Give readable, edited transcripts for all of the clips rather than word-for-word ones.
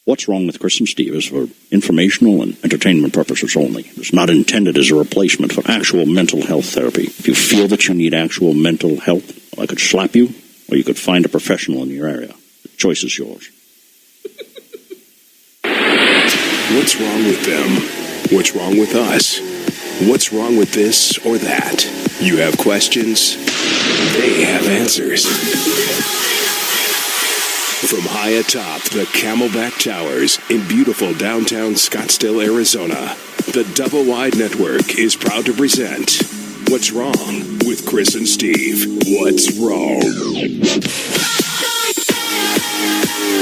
What's Wrong with Kris and Steve is for informational and entertainment purposes only. It's not intended as a replacement for actual mental health therapy. If you feel that you need actual mental health, I could slap you, or you could find a professional in your area. The choice is yours. What's wrong with them? What's wrong with us? What's wrong with this or that? You have questions, they have answers. From high atop the Camelback Towers in beautiful downtown Scottsdale, Arizona, the Double Wide Network is proud to present What's Wrong with Kris and Steve. What's Wrong?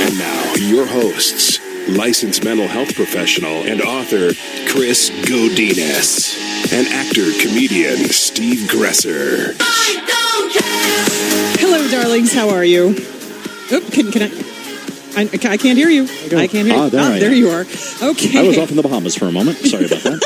And now, your hosts, licensed mental health professional and author Kris Godinez, and actor-comedian Steve Gresser. Hello, darlings. How are you? Oh, can I can't hear you. I can't hear you. There you are. Okay. I was off in the Bahamas for a moment. Sorry about that.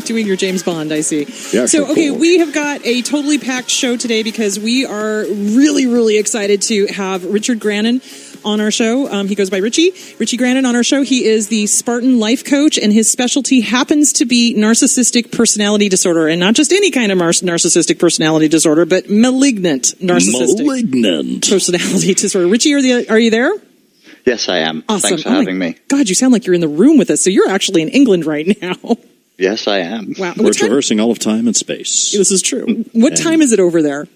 Doing your James Bond, I see. Yeah, so, okay, cool. We have got a totally packed show today because we are really, really excited to have Richard Grannon on our show. He goes by Richie Grannon on our show. He is the Spartan life coach, and his specialty happens to be narcissistic personality disorder, and not just any kind of narcissistic personality disorder, but malignant narcissistic personality disorder. Richie, are you there? Yes, I am. Awesome. Thanks for having me. God, you sound like you're in the room with us. So you're actually in England right now. Yes, I am. Wow. We're traversing all of time and space. This is true. What time is it over there?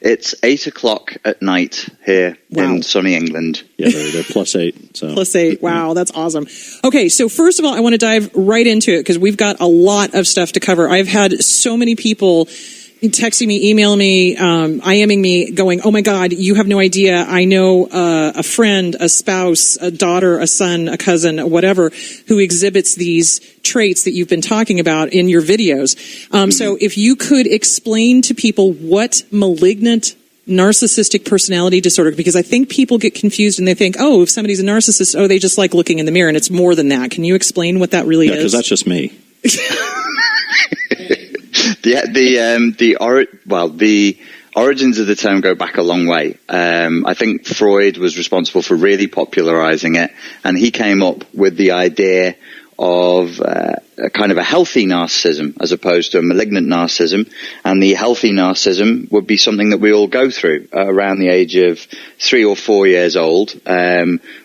It's 8 o'clock at night here in sunny England. Yeah, they're +8. So. +8. Wow, that's awesome. Okay, so first of all, I want to dive right into it because we've got a lot of stuff to cover. I've had so many people texting me, emailing me, IMing me, going, oh my God, you have no idea. I know a friend, a spouse, a daughter, a son, a cousin, whatever, who exhibits these traits that you've been talking about in your videos. So if you could explain to people what malignant narcissistic personality disorder, because I think people get confused and they think, oh, if somebody's a narcissist, oh, they just like looking in the mirror, and it's more than that. Can you explain what that really is? Yeah, because that's just me. The origins of the term go back a long way. I think Freud was responsible for really popularizing it, and he came up with the idea of a kind of a healthy narcissism as opposed to a malignant narcissism. And the healthy narcissism would be something that we all go through around the age of 3 or 4 years old.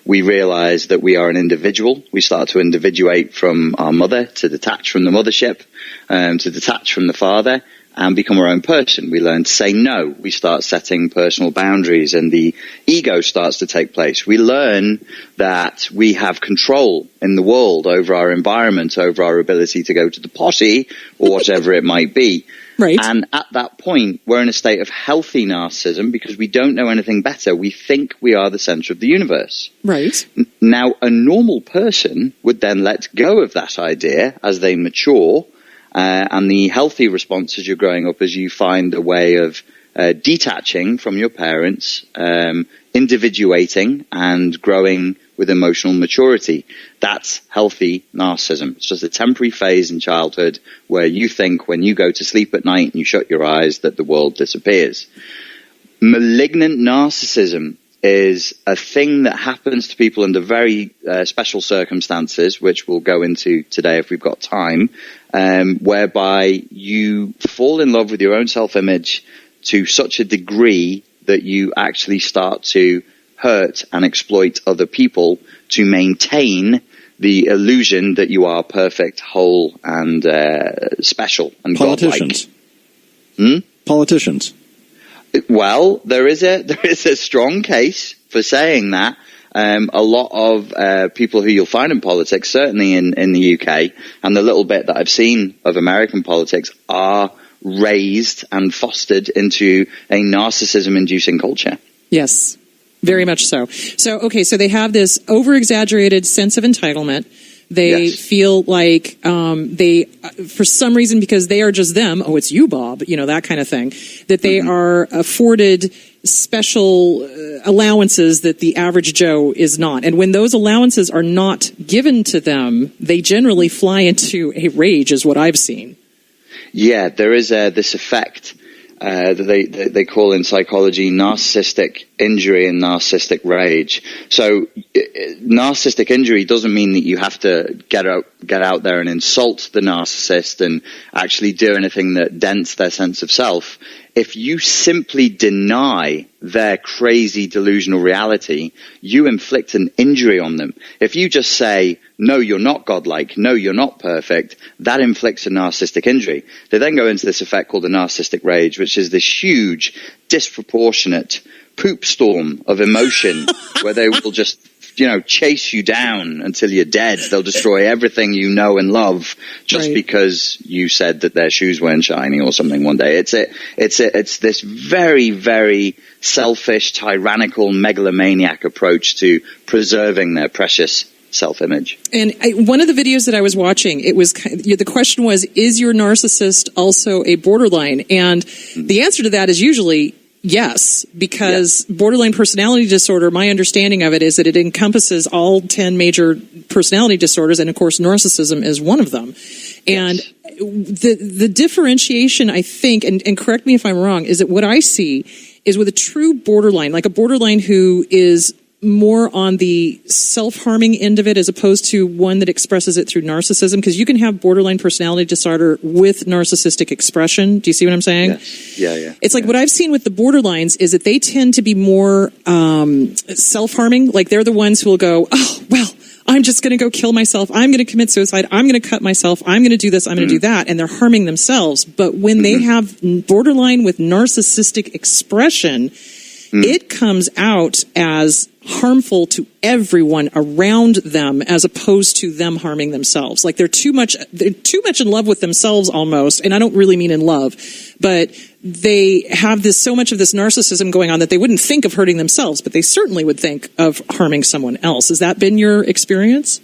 We realize that we are an individual. We start to individuate from our mother, to detach from the mothership, to detach from the father, and become our own person. We learn to say no. We start setting personal boundaries, and the ego starts to take place. We learn that we have control in the world over our environment, over our ability to go to the potty or whatever it might be. Right. And at that point, we're in a state of healthy narcissism because we don't know anything better. We think we are the center of the universe. Right. Now, a normal person would then let go of that idea as they mature. And the healthy response as you're growing up is you find a way of detaching from your parents, individuating and growing with emotional maturity. That's healthy narcissism. It's just a temporary phase in childhood where you think when you go to sleep at night and you shut your eyes that the world disappears. Malignant narcissism is a thing that happens to people under very special circumstances, which we'll go into today if we've got time, whereby you fall in love with your own self-image to such a degree that you actually start to hurt and exploit other people to maintain the illusion that you are perfect, whole, and special and Politicians. godlike. Politicians. Well, there is a strong case for saying that. A lot of people who you'll find in politics, certainly in the UK, and the little bit that I've seen of American politics, are raised and fostered into a narcissism-inducing culture. Yes, very much so. So, okay, so they have this over-exaggerated sense of entitlement. They feel like they, for some reason, because they are just them, oh, it's you, Bob, that kind of thing, that they are afforded special allowances that the average Joe is not. And when those allowances are not given to them, they generally fly into a rage, is what I've seen. Yeah, there is this effect that they call in psychology narcissistic injury and narcissistic rage. So narcissistic injury doesn't mean that you have to get out there and insult the narcissist and actually do anything that dents their sense of self. If you simply deny their crazy delusional reality, you inflict an injury on them. If you just say, no, you're not godlike, no, you're not perfect, that inflicts a narcissistic injury. They then go into this effect called the narcissistic rage, which is this huge, disproportionate poop storm of emotion where they will just, chase you down until you're dead. They'll destroy everything you know and love just because you said that their shoes weren't shiny or something one day. It's this very, very selfish, tyrannical, megalomaniac approach to preserving their precious self-image. And one of the videos that I was watching, the question was, is your narcissist also a borderline? And the answer to that is usually yes, because borderline personality disorder, my understanding of it is that it encompasses all 10 major personality disorders, and of course narcissism is one of them. And the differentiation, I think, and correct me if I'm wrong, is that what I see is with a true borderline, like a borderline who is more on the self-harming end of it as opposed to one that expresses it through narcissism, because you can have borderline personality disorder with narcissistic expression. Do you see what I'm saying? Yes. Yeah. It's like what I've seen with the borderlines is that they tend to be more self-harming. Like they're the ones who will go, oh, well, I'm just going to go kill myself. I'm going to commit suicide. I'm going to cut myself. I'm going to do this. I'm going to do that. And they're harming themselves. But when they have borderline with narcissistic expression, it comes out as harmful to everyone around them as opposed to them harming themselves. Like they're too much in love with themselves almost. And I don't really mean in love, but they have so much of this narcissism going on that they wouldn't think of hurting themselves, but they certainly would think of harming someone else. Has that been your experience?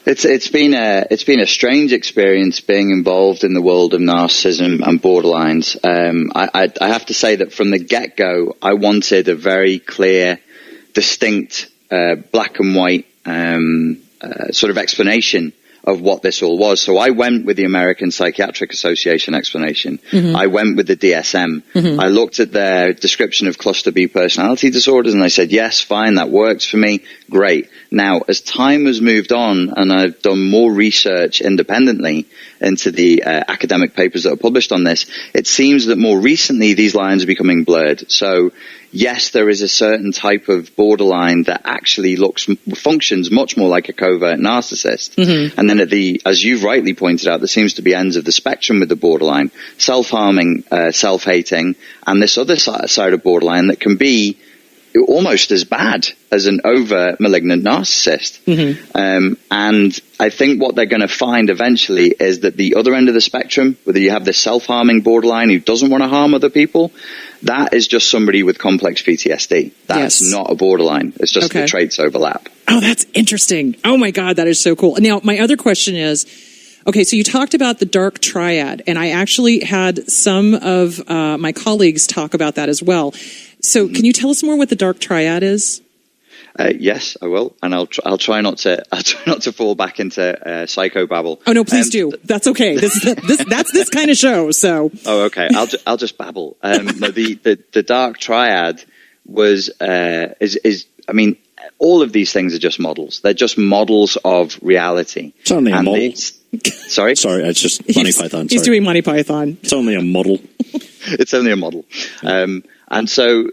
It's been a strange experience being involved in the world of narcissism and borderlines. I have to say that from the get-go, I wanted a very clear, distinct, black and white sort of explanation of what this all was. So I went with the American Psychiatric Association explanation. I went with the DSM. I looked at their description of cluster B personality disorders and I said, yes, fine, that works for me. Great. Now, as time has moved on and I've done more research independently into the academic papers that are published on this, it seems that more recently these lines are becoming blurred. So yes, there is a certain type of borderline that actually functions much more like a covert narcissist. And then as you've rightly pointed out, there seems to be ends of the spectrum with the borderline, self-harming, self-hating, and this other side of borderline that can be almost as bad as an overt malignant narcissist. And I think what they're going to find eventually is that the other end of the spectrum, whether you have this self-harming borderline who doesn't want to harm other people, that is just somebody with complex PTSD. That's not a borderline. It's just the traits overlap. Oh, that's interesting. Oh my God, that is so cool. Now, my other question is, okay, so you talked about the dark triad, and I actually had some of my colleagues talk about that as well. So can you tell us more what the dark triad is? Yes, I will, and I'll try not to fall back into psychobabble. Oh no, please do. That's okay. That's this kind of show. So. Oh, okay. I'll just babble. The dark triad is I mean, all of these things are just models. They're just models of reality. It's only a model. Sorry, it's just Monty Python. He's doing Monty Python. It's only a model. It's only a model. And so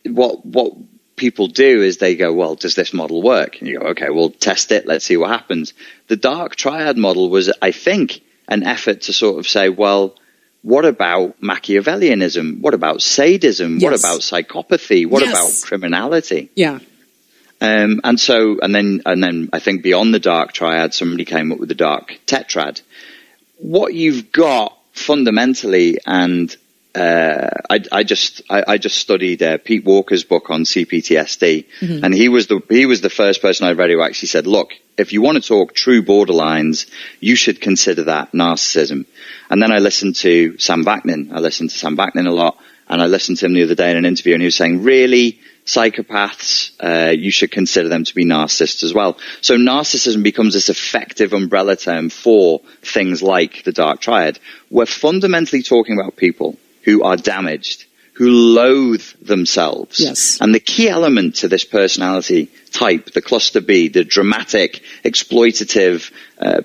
what people do is they go, well, does this model work? And you go, okay, we'll test it. Let's see what happens. The dark triad model was, I think, an effort to sort of say, well, what about Machiavellianism? What about sadism? What about psychopathy? What about criminality? Yeah. And then I think beyond the dark triad, somebody came up with the dark tetrad. What you've got fundamentally, and I just studied Pete Walker's book on CPTSD, and he was the first person I read who actually said, look, if you want to talk true borderlines, you should consider that narcissism. And then I listened to Sam Vaknin. I listened to Sam Vaknin a lot, and I listened to him the other day in an interview, and he was saying, really, psychopaths, you should consider them to be narcissists as well. So narcissism becomes this effective umbrella term for things like the dark triad. We're fundamentally talking about people who are damaged, who loathe themselves. Yes. And the key element to this personality type, the cluster B, the dramatic, exploitative,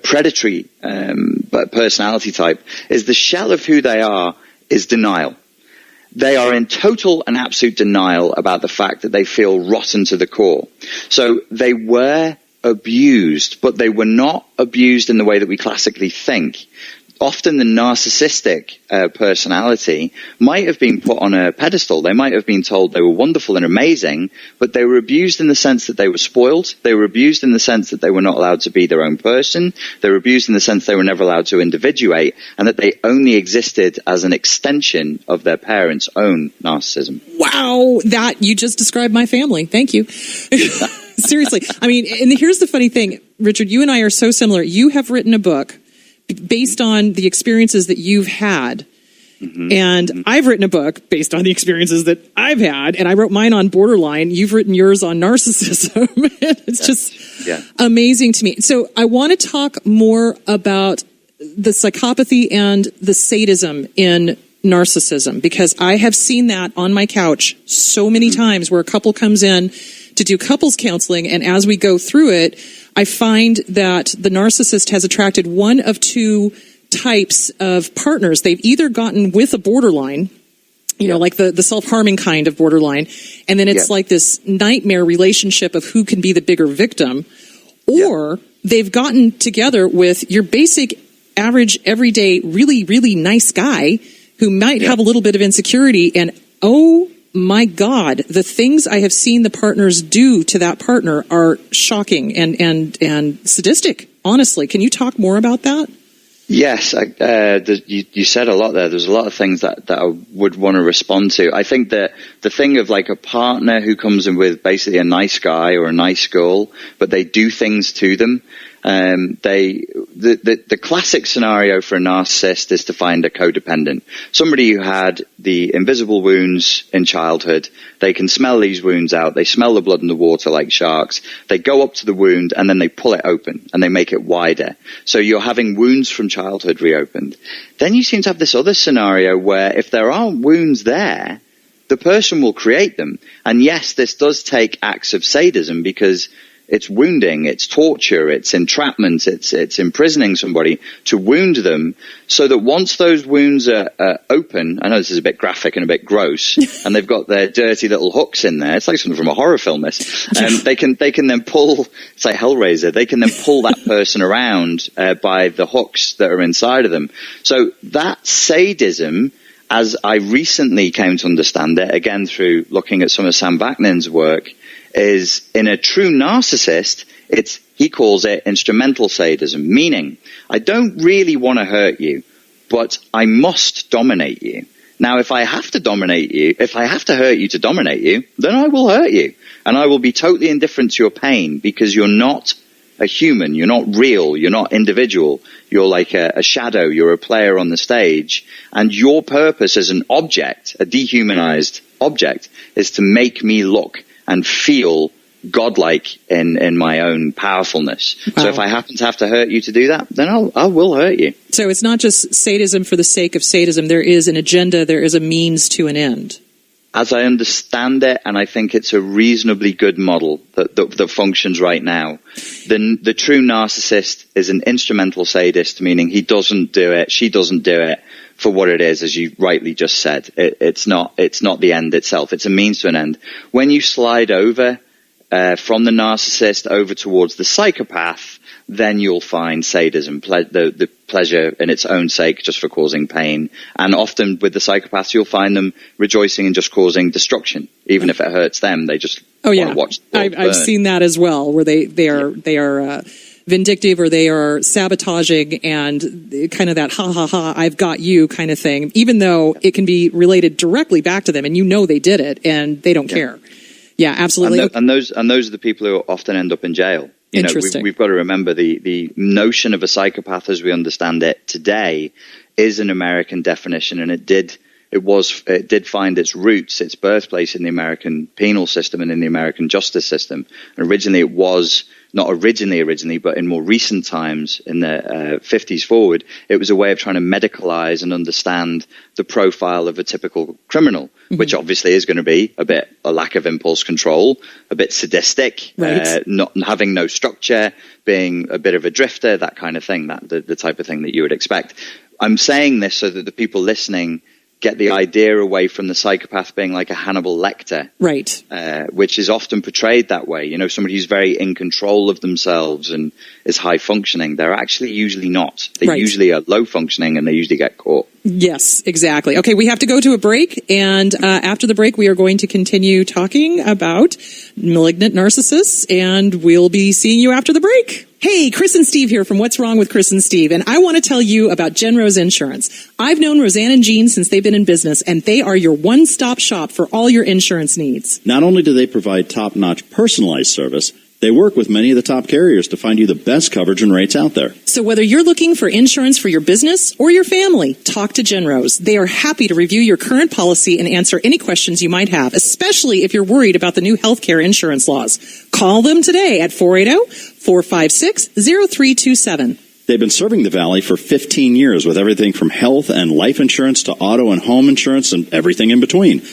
predatory personality type, is the shell of who they are is denial. They are in total and absolute denial about the fact that they feel rotten to the core. So they were abused, but they were not abused in the way that we classically think. Often the narcissistic personality might have been put on a pedestal. They might have been told they were wonderful and amazing, but they were abused in the sense that they were spoiled. They were abused in the sense that they were not allowed to be their own person. They were abused in the sense they were never allowed to individuate, and that they only existed as an extension of their parents' own narcissism. Wow, that you just described my family. Thank you. Seriously. I mean, and here's the funny thing, Richard, you and I are so similar. You have written a book based on the experiences that you've had. Mm-hmm. And I've written a book based on the experiences that I've had, and I wrote mine on borderline. You've written yours on narcissism. It's just amazing to me. So I want to talk more about the psychopathy and the sadism in narcissism, because I have seen that on my couch so many times where a couple comes in to do couples counseling, and as we go through it, I find that the narcissist has attracted one of two types of partners. They've either gotten with a borderline, you know, like the self-harming kind of borderline, and then it's like this nightmare relationship of who can be the bigger victim, or they've gotten together with your basic, average, everyday, really, really nice guy who might have a little bit of insecurity, and oh my God, the things I have seen the partners do to that partner are shocking and sadistic, honestly. Can you talk more about that? Yes, you said a lot there. There's a lot of things that I would want to respond to. I think that the thing of like a partner who comes in with basically a nice guy or a nice girl, but they do things to them. The classic scenario for a narcissist is to find a codependent, somebody who had the invisible wounds in childhood. They can smell these wounds out. They smell the blood in the water like sharks. They go up to the wound and then they pull it open and they make it wider. So you're having wounds from childhood reopened. Then you seem to have this other scenario where if there aren't wounds there, the person will create them. And yes, this does take acts of sadism, because it's wounding, it's torture, it's entrapment, it's imprisoning somebody to wound them, so that once those wounds are open, I know this is a bit graphic and a bit gross, and they've got their dirty little hooks in there. It's like something from a horror film, this. They can then pull, it's like Hellraiser, they can then pull that person around by the hooks that are inside of them. So that sadism, as I recently came to understand it, again through looking at some of Sam Vaknin's work, is in a true narcissist, he calls it instrumental sadism, meaning I don't really want to hurt you, but I must dominate you. Now, if I have to dominate you, if I have to hurt you to dominate you, then I will hurt you. And I will be totally indifferent to your pain, because you're not a human, you're not real, you're not individual. You're like a shadow, you're a player on the stage. And your purpose as an object, a dehumanized object, is to make me look and feel godlike in my own powerfulness. Wow. So if I happen to have to hurt you to do that, then I will hurt you. So it's not just sadism for the sake of sadism. There is an agenda, there is a means to an end. As I understand it, and I think it's a reasonably good model that functions right now, the true narcissist is an instrumental sadist, meaning he doesn't do it, she doesn't do it for what it is, as you rightly just said. It's not the end itself. It's a means to an end. When you slide over from the narcissist over towards the psychopath, then you'll find sadism, the pleasure in its own sake, just for causing pain. And often with the psychopaths, you'll find them rejoicing in just causing destruction. Even if it hurts them, they just want to watch the world burn. I've seen that as well, where they are vindictive, or they are sabotaging, and kind of that ha ha ha, I've got you kind of thing, even though it can be related directly back to them, and you know they did it, and they don't care. Yeah, absolutely. And those are the people who often end up in jail. You know, we've got to remember the notion of a psychopath as we understand it today is an American definition, and it did find its roots, its birthplace in the American penal system and in the American justice system. And originally it was not originally, but in more recent times, in the 50s forward, it was a way of trying to medicalize and understand the profile of a typical criminal, which obviously is going to be a lack of impulse control, a bit sadistic, not having no structure, being a bit of a drifter, that kind of thing, the type of thing that you would expect. I'm saying this so that the people listening get the idea away from the psychopath being like a Hannibal Lecter, which is often portrayed that way. You know, somebody who's very in control of themselves and is high functioning. They're actually usually not. They usually are low functioning, and they usually get caught. Yes, exactly. Okay, we have to go to a break, and after the break, we are going to continue talking about malignant narcissists, and we'll be seeing you after the break. Hey, Kris and Steve here from What's Wrong with Kris and Steve, and I want to tell you about Genrose Insurance. I've known Roseanne and Jean since they've been in business, and they are your one-stop shop for all your insurance needs. Not only do they provide top-notch personalized service, they work with many of the top carriers to find you the best coverage and rates out there. So whether you're looking for insurance for your business or your family, talk to Genrose. They are happy to review your current policy and answer any questions you might have, especially if you're worried about the new healthcare insurance laws. Call them today at 480-456-0327. They've been serving the Valley for 15 years with everything from health and life insurance to auto and home insurance and everything in between.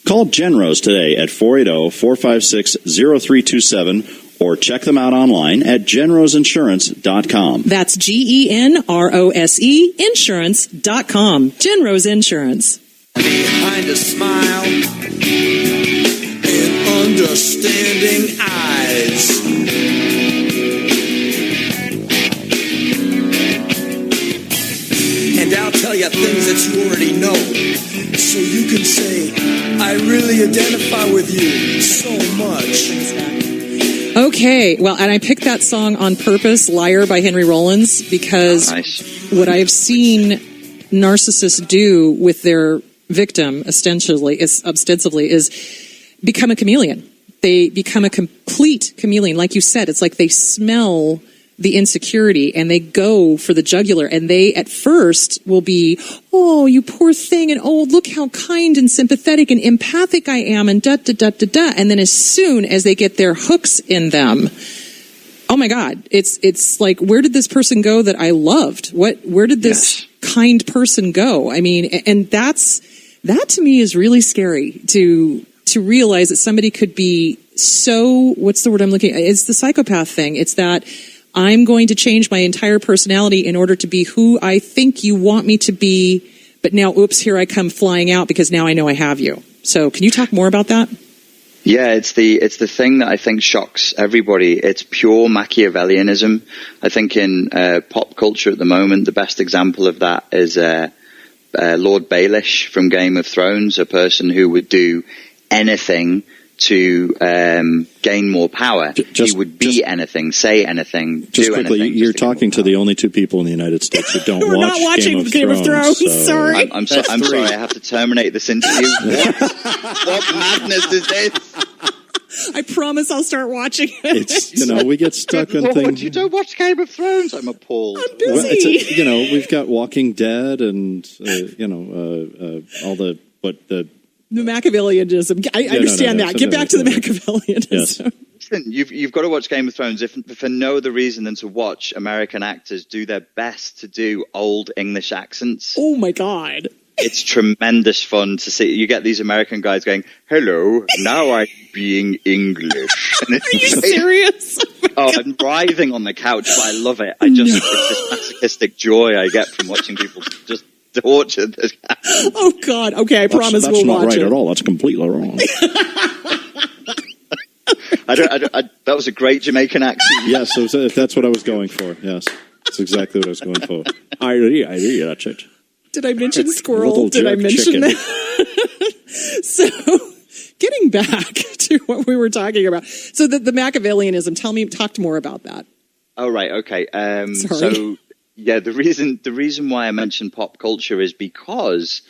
Call Genrose today at 480-456-0327 or check them out online at genroseinsurance.com. That's GENROSE insurance.com. Genrose Insurance. Behind a smile and understanding eyes. And I'll tell you things that you already know, so you can say, I really identify with you so much. Okay, well, and I picked that song on purpose, Liar by Henry Rollins, because what I've seen narcissists do with their victim, ostensibly, is become a chameleon. They become a complete chameleon. Like you said, it's like they smell the insecurity and they go for the jugular, and they at first will be, oh, you poor thing, and oh, look how kind and sympathetic and empathic I am, and da-da-da-da-da. And then as soon as they get their hooks in them, oh my God, it's like, where did this person go that I loved? Where did this kind person go? I mean, and that to me is really scary to realize that somebody could be so, what's the word I'm looking at? It's the psychopath thing. It's that I'm going to change my entire personality in order to be who I think you want me to be, but now, oops, here I come flying out because now I know I have you. So can you talk more about that? Yeah, it's the thing that I think shocks everybody. It's pure Machiavellianism. I think in pop culture at the moment, the best example of that is Lord Baelish from Game of Thrones, a person who would do anything to gain more power. He would be anything, say anything, do quickly, anything. You're talking to the only two people in the United States who don't We're watch not watching Game of Thrones. So Sorry. I'm sorry, I have to terminate this interview. What madness is this? I promise I'll start watching it. It's, we get stuck on things. You don't watch Game of Thrones? I'm appalled. I'm busy. Well, we've got Walking Dead and, all the Machiavellianism. I understand that. Get back to the Machiavellianism. Yes. Listen, you've got to watch Game of Thrones if for no other reason than to watch American actors do their best to do old English accents. Oh my God. It's tremendous fun to see. You get these American guys going, hello, now I'm being English. And Are you serious? I'm writhing on the couch, but I love it. It's this masochistic joy I get from watching people just torture this guy. Oh God. Okay, I promise we'll watch it. That's not right at all. That's completely wrong. That was a great Jamaican accent. Yes, that's what I was going for. Yes, that's exactly what I was going for. I really, that's it. Did I mention squirrel? Did I mention that? So, getting back to what we were talking about. So the Machiavellianism, talk more about that. Oh, right. Okay. Sorry. So, yeah, the reason why I mentioned pop culture is because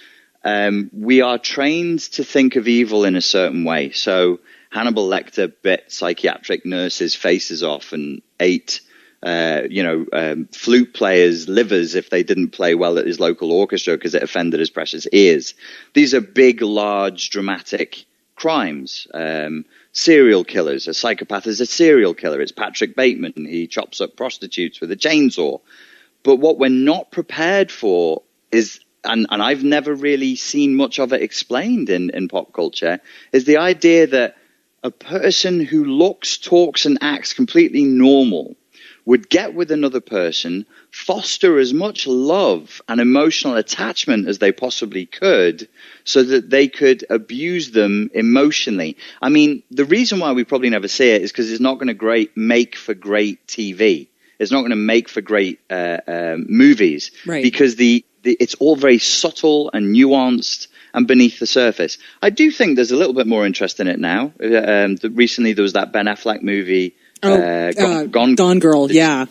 we are trained to think of evil in a certain way. So Hannibal Lecter bit psychiatric nurses' faces off and ate flute players' livers if they didn't play well at his local orchestra because it offended his precious ears. These are big, large, dramatic crimes, serial killers. A psychopath is a serial killer. It's Patrick Bateman. He chops up prostitutes with a chainsaw. But what we're not prepared for is, and I've never really seen much of it explained in pop culture, is the idea that a person who looks, talks, and acts completely normal would get with another person, foster as much love and emotional attachment as they possibly could so that they could abuse them emotionally. I mean, the reason why we probably never see it is because it's not going to make for great TV. It's not going to make for great movies, right? Because it's all very subtle and nuanced and beneath the surface. I do think there's a little bit more interest in it now. Recently, there was that Ben Affleck movie, Gone Girl, yeah.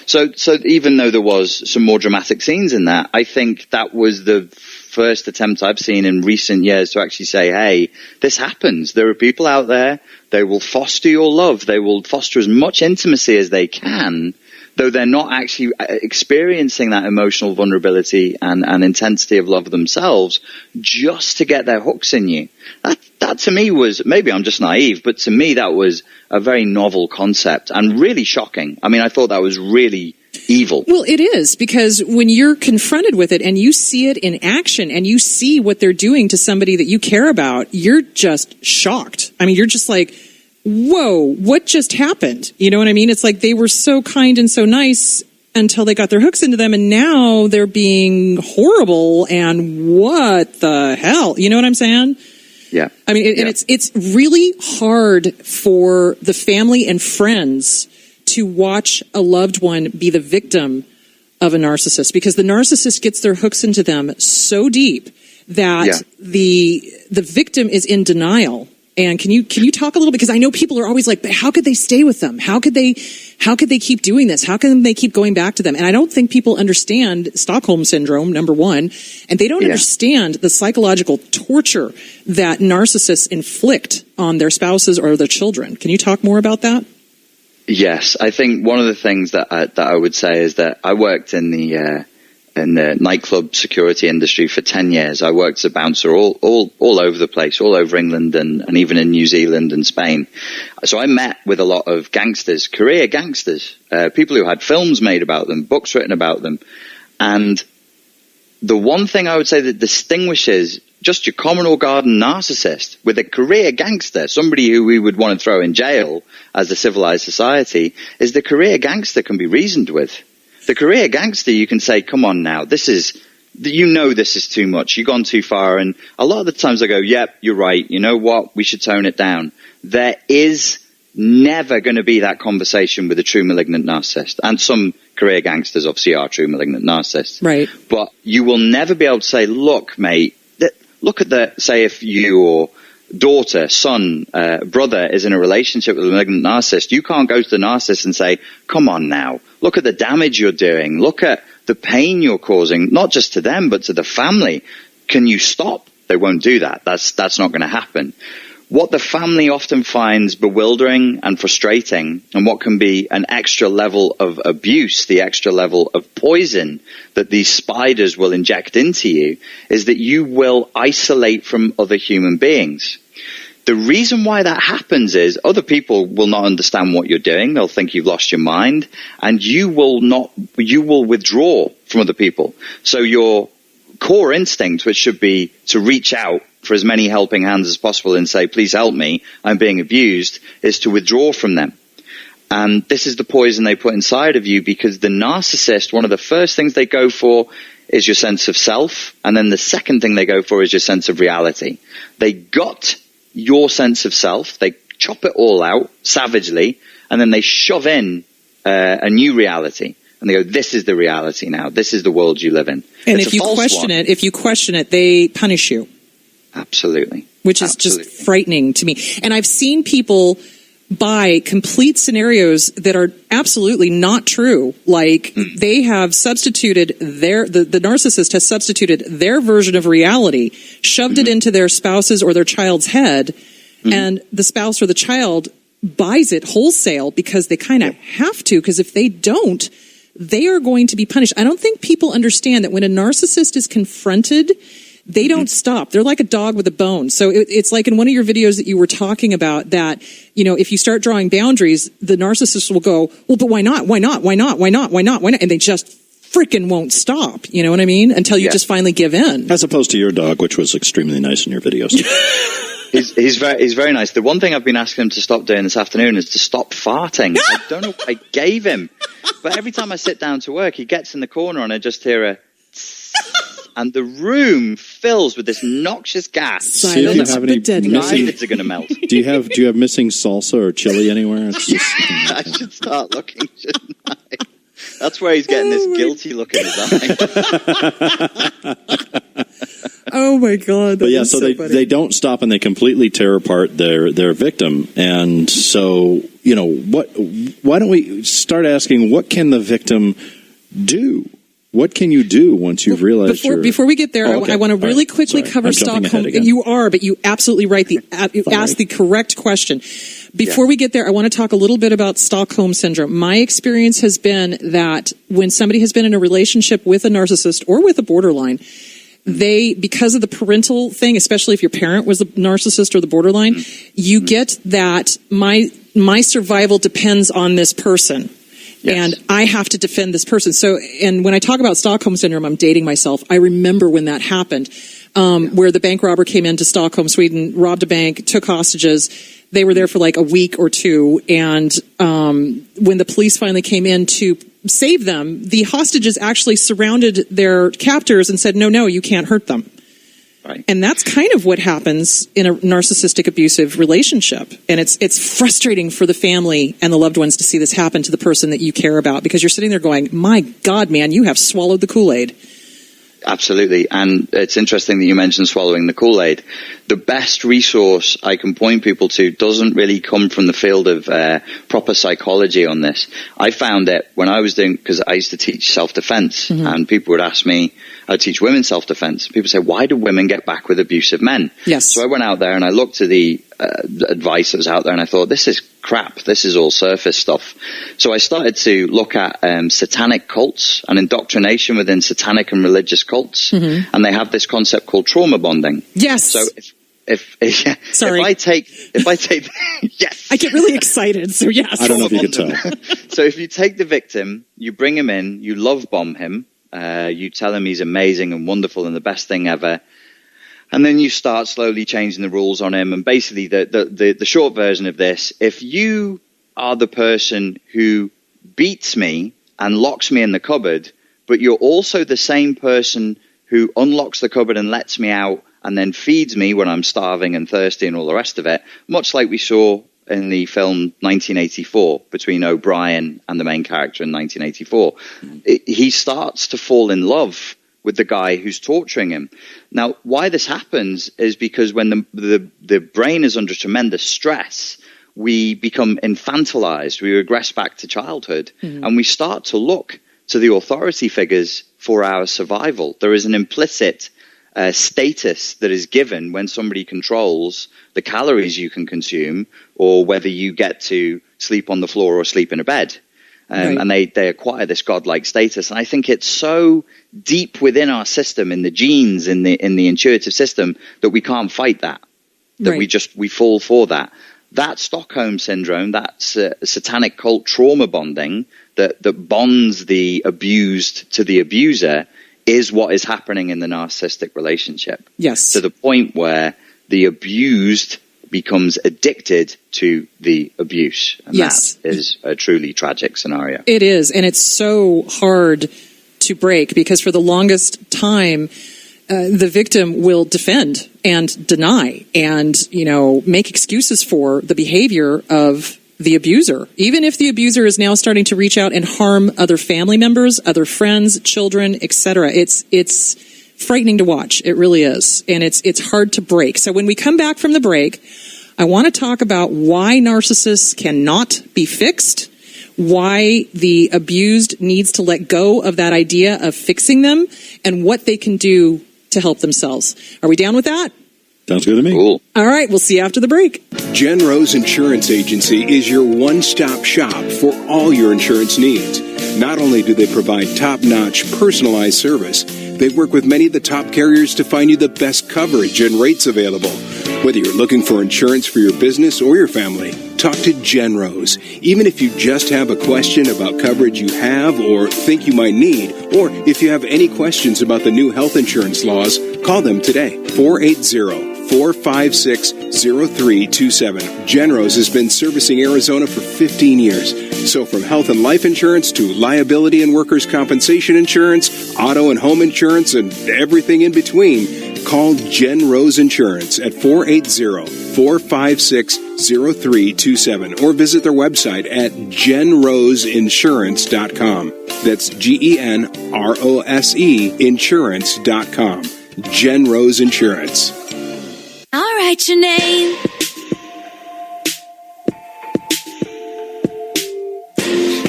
So even though there was some more dramatic scenes in that, I think that was the first attempt I've seen in recent years to actually say, hey, this happens. There are people out there, they will foster your love. They will foster as much intimacy as they can, though they're not actually experiencing that emotional vulnerability and intensity of love themselves, just to get their hooks in you. That to me was, maybe I'm just naive, but to me that was a very novel concept and really shocking. I mean, I thought that was really evil. Well, it is, because when you're confronted with it and you see it in action and you see what they're doing to somebody that you care about, you're just shocked. I mean, you're just like, whoa, what just happened? You know what I mean? It's like they were so kind and so nice until they got their hooks into them, and now they're being horrible, and what the hell? You know what I'm saying? Yeah. I mean, and it's really hard for the family and friends to watch a loved one be the victim of a narcissist, because the narcissist gets their hooks into them so deep that the victim is in denial. And can you talk a little bit, because I know people are always like, but how could they stay with them? How could they keep doing this? How can they keep going back to them? And I don't think people understand Stockholm Syndrome, number one, and they don't understand the psychological torture that narcissists inflict on their spouses or their children. Can you talk more about that? Yes, I think one of the things that I would say is that I worked in the nightclub security industry for 10 years. I worked as a bouncer all over the place, all over England and even in New Zealand and Spain. So I met with a lot of gangsters, career gangsters, people who had films made about them, books written about them. And the one thing I would say that distinguishes just your common or garden narcissist with a career gangster, somebody who we would want to throw in jail as a civilized society, is the career gangster can be reasoned with. The career gangster, you can say, come on now, this is too much. You've gone too far. And a lot of the times I go, yep, you're right. You know what? We should tone it down. There is never going to be that conversation with a true malignant narcissist. And some career gangsters obviously are true malignant narcissists. Right. But you will never be able to say, look, mate, look at say if your daughter, son, brother is in a relationship with a malignant narcissist, you can't go to the narcissist and say, come on now, look at the damage you're doing, look at the pain you're causing, not just to them, but to the family. Can you stop? They won't do that. That's not going to happen. What the family often finds bewildering and frustrating, and what can be an extra level of abuse, the extra level of poison that these spiders will inject into you, is that you will isolate from other human beings. The reason why that happens is other people will not understand what you're doing. They'll think you've lost your mind, and you will withdraw from other people. So your core instinct, which should be to reach out for as many helping hands as possible and say, please help me, I'm being abused, is to withdraw from them. And this is the poison they put inside of you, because the narcissist, one of the first things they go for is your sense of self. And then the second thing they go for is your sense of reality. They got your sense of self. They chop it all out savagely. And then they shove in a new reality. And they go, this is the reality now. This is the world you live in. And if you question it, they punish you. Absolutely. Which is just frightening to me. And I've seen people buy complete scenarios that are absolutely not true. Like they have substituted the narcissist has substituted their version of reality, shoved it into their spouse's or their child's head, and the spouse or the child buys it wholesale because they kind of have to, because if they don't, they are going to be punished. I don't think people understand that when a narcissist is confronted, they don't stop. They're like a dog with a bone. So it's like in one of your videos that you were talking about that, if you start drawing boundaries, the narcissist will go, well, but why not? Why not? Why not? Why not? Why not? Why not? And they just freaking won't stop. You know what I mean? Until you just finally give in. As opposed to your dog, which was extremely nice in your videos. He's very nice. The one thing I've been asking him to stop doing this afternoon is to stop farting. I don't know what I gave him, but every time I sit down to work, he gets in the corner and I just hear a and the room fills with this noxious gas. See if you have any missing. Eyelids are going to melt. Do you have missing salsa or chili anywhere? I should start looking, shouldn't I? That's where he's getting this guilty look in his eye. Oh my God! But yeah, so they don't stop and they completely tear apart their victim. And so why don't we start asking, what can the victim do? What can you do once you've realized before we get there, I want to really quickly cover Stockholm. You are, but you absolutely right. You asked the correct question. Before we get there, I want to talk a little bit about Stockholm Syndrome. My experience has been that when somebody has been in a relationship with a narcissist or with a borderline, because of the parental thing, especially if your parent was the narcissist or the borderline, you get that my survival depends on this person. Yes. And I have to defend this person. So, and when I talk about Stockholm Syndrome, I'm dating myself. I remember when that happened, where the bank robber came into Stockholm, Sweden, robbed a bank, took hostages. They were there for like a week or two. And when the police finally came in to save them, the hostages actually surrounded their captors and said, no, you can't hurt them. Right. And that's kind of what happens in a narcissistic abusive relationship. And it's frustrating for the family and the loved ones to see this happen to the person that you care about, because you're sitting there going, my God, man, you have swallowed the Kool-Aid. Absolutely. And it's interesting that you mentioned swallowing the Kool-Aid. The best resource I can point people to doesn't really come from the field of proper psychology on this. I found it when I was because I used to teach self-defense, and people would ask me, I teach women self-defense. People say, why do women get back with abusive men? Yes. So I went out there and I looked at the advice that was out there and I thought, this is crap. This is all surface stuff. So I started to look at satanic cults and indoctrination within satanic and religious cults. And they have this concept called trauma bonding. Yes. So if I take yes, I get really excited. So yes, I don't know if you could tell. So if you take the victim, you bring him in, you love bomb him, you tell him he's amazing and wonderful and the best thing ever, and then you start slowly changing the rules on him. And basically, the short version of this: if you are the person who beats me and locks me in the cupboard, but you're also the same person who unlocks the cupboard and lets me out and then feeds me when I'm starving and thirsty and all the rest of it, much like we saw in the film 1984 between O'Brien and the main character in 1984, he starts to fall in love with the guy who's torturing him. Now, why this happens is because when the brain is under tremendous stress, we become infantilized, we regress back to childhood, and we start to look to the authority figures for our survival. There is an implicit status that is given when somebody controls the calories you can consume, or whether you get to sleep on the floor or sleep in a bed. Right. And they acquire this godlike status. And I think it's so deep within our system, in the genes, in the intuitive system, that we can't fight that. That we fall for that. That Stockholm Syndrome, that satanic cult trauma bonding that bonds the abused to the abuser, is what is happening in the narcissistic relationship. Yes. To the point where the abused becomes addicted to the abuse. And that is a truly tragic scenario. It is. And it's so hard to break, because for the longest time, the victim will defend and deny and, make excuses for the behavior of the abuser, even if the abuser is now starting to reach out and harm other family members, other friends, children, etc. It's frightening to watch. It really is. And it's hard to break. So when we come back from the break, I want to talk about why narcissists cannot be fixed, why the abused needs to let go of that idea of fixing them, and what they can do to help themselves. Are we down with that? Sounds good to me. Cool. All right, we'll see you after the break. Jen Rose Insurance Agency is your one-stop shop for all your insurance needs. Not only do they provide top-notch personalized service, They work with many of the top carriers to find you the best coverage and rates available. Whether you're looking for insurance for your business or your family, talk to Jen Rose. Even if you just have a question about coverage you have or think you might need, or if you have any questions about the new health insurance laws, call them today. 480-456-0327. Jen Rose has been servicing Arizona for 15 years. So from health and life insurance to liability and workers' compensation insurance, auto and home insurance, and everything in between, call Jen Rose Insurance at 480-456-0327 or visit their website at genroseinsurance.com. That's GENROSE insurance.com. Jen Rose Insurance. I'll write your name.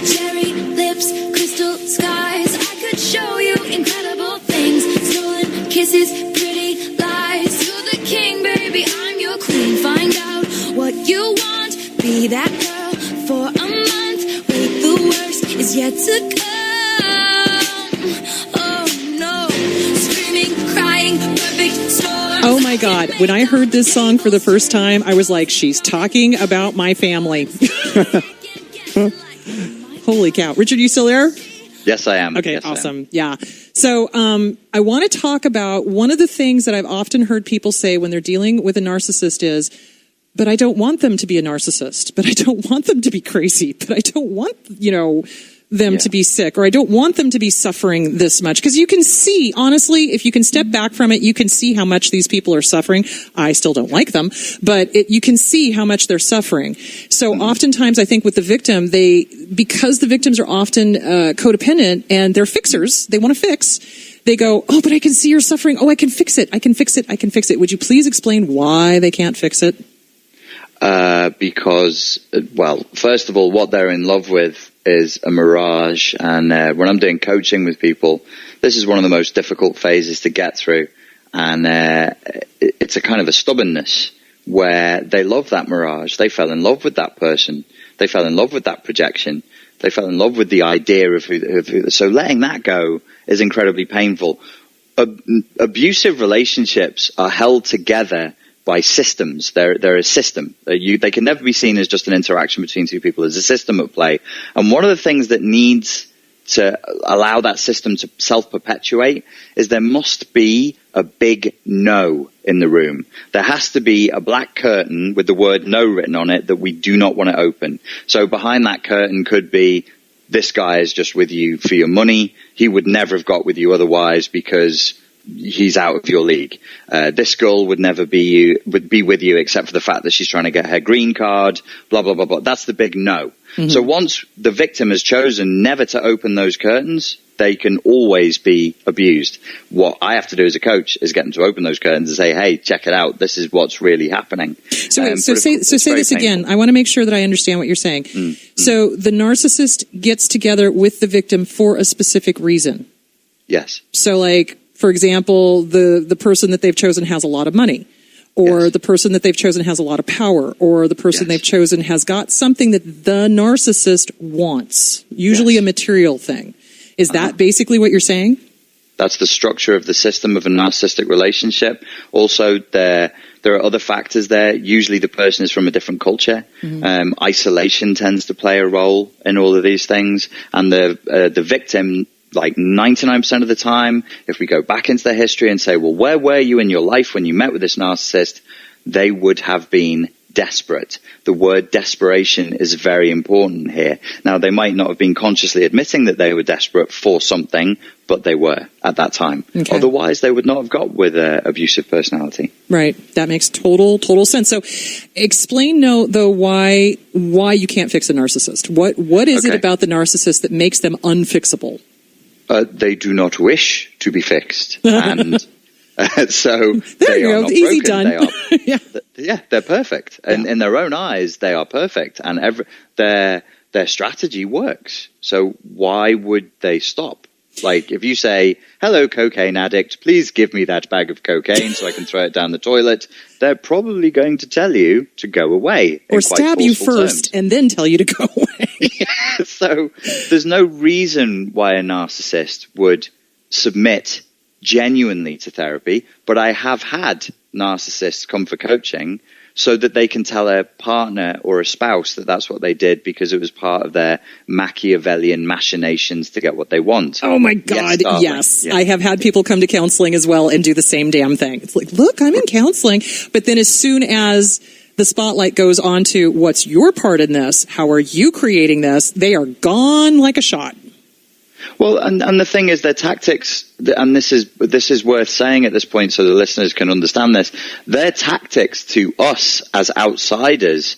Cherry lips, crystal skies. I could show you incredible things. Stolen kisses, pretty lies. You're the king, baby, I'm your queen. Find out what you want. Be that girl for a month. Wait, the worst is yet to come. Oh no, screaming, crying, perfect storm. Oh my God. When I heard this song for the first time, I was like, she's talking about my family. Holy cow. Richard, you still there? Yes, I am. Okay, yes, awesome. Yeah. So I want to talk about one of the things that I've often heard people say when they're dealing with a narcissist is, but I don't want them to be a narcissist, but I don't want them to be crazy, but I don't want, them to be sick, or I don't want them to be suffering this much. Because you can see, honestly, if you can step back from it, you can see how much these people are suffering. I still don't like them, but you can see how much they're suffering. So oftentimes I think with the victim, because the victims are often codependent and they're fixers, they want to fix, they go, oh, but I can see you're suffering. Oh, I can fix it. I can fix it. I can fix it. Would you please explain why they can't fix it? Because, well, first of all, what they're in love with is a mirage. And when I'm doing coaching with people, this is one of the most difficult phases to get through. And it's a kind of a stubbornness where they love that mirage. They fell in love with that person. They fell in love with that projection. They fell in love with the idea of who. So letting that go is incredibly painful. Abusive relationships are held together by systems. They're a system. They can never be seen as just an interaction between two people. There's a system at play. And one of the things that needs to allow that system to self-perpetuate is there must be a big no in the room. There has to be a black curtain with the word no written on it that we do not want to open. So behind that curtain could be, this guy is just with you for your money. He would never have got with you otherwise because he's out of your league. This girl would never be with you except for the fact that she's trying to get her green card, blah, blah, blah, blah. That's the big no. Mm-hmm. So once the victim has chosen never to open those curtains, they can always be abused. What I have to do as a coach is get them to open those curtains and say, hey, check it out. This is what's really happening. So say this again. I want to make sure that I understand what you're saying. Mm-hmm. So the narcissist gets together with the victim for a specific reason. Yes. So like, for example, the person that they've chosen has a lot of money, or yes, the person that they've chosen has a lot of power, or the person yes, they've chosen has got something that the narcissist wants, usually yes, a material thing. Is that basically what you're saying? That's the structure of the system of a narcissistic relationship. Also, there are other factors there. Usually the person is from a different culture. Mm-hmm. Isolation tends to play a role in all of these things. And the victim, like 99% of the time, if we go back into their history and say, well, where were you in your life when you met with this narcissist? They would have been desperate. The word desperation is very important here. Now, they might not have been consciously admitting that they were desperate for something, but they were at that time. Okay. Otherwise, they would not have got with an abusive personality. Right. That makes total sense. So explain, though, why you can't fix a narcissist. What is it about the narcissist that makes them unfixable? They do not wish to be fixed. And so there they you are go. not Easy broken. done. They're perfect. And in their own eyes, they are perfect. And their strategy works. So why would they stop? Like if you say, hello, cocaine addict, please give me that bag of cocaine so I can throw it down the toilet, they're probably going to tell you to go away. Or stab you first and then tell you to go away. Yeah, so there's no reason why a narcissist would submit genuinely to therapy, but I have had narcissists come for coaching so that they can tell a partner or a spouse that that's what they did because it was part of their Machiavellian machinations to get what they want. Oh my God, yes. I have had people come to counseling as well and do the same damn thing. It's like, look, I'm in counseling. But then as soon as the spotlight goes on to what's your part in this, how are you creating this, they are gone like a shot. Well, and the thing is, their tactics, and this is worth saying at this point so the listeners can understand this, their tactics to us as outsiders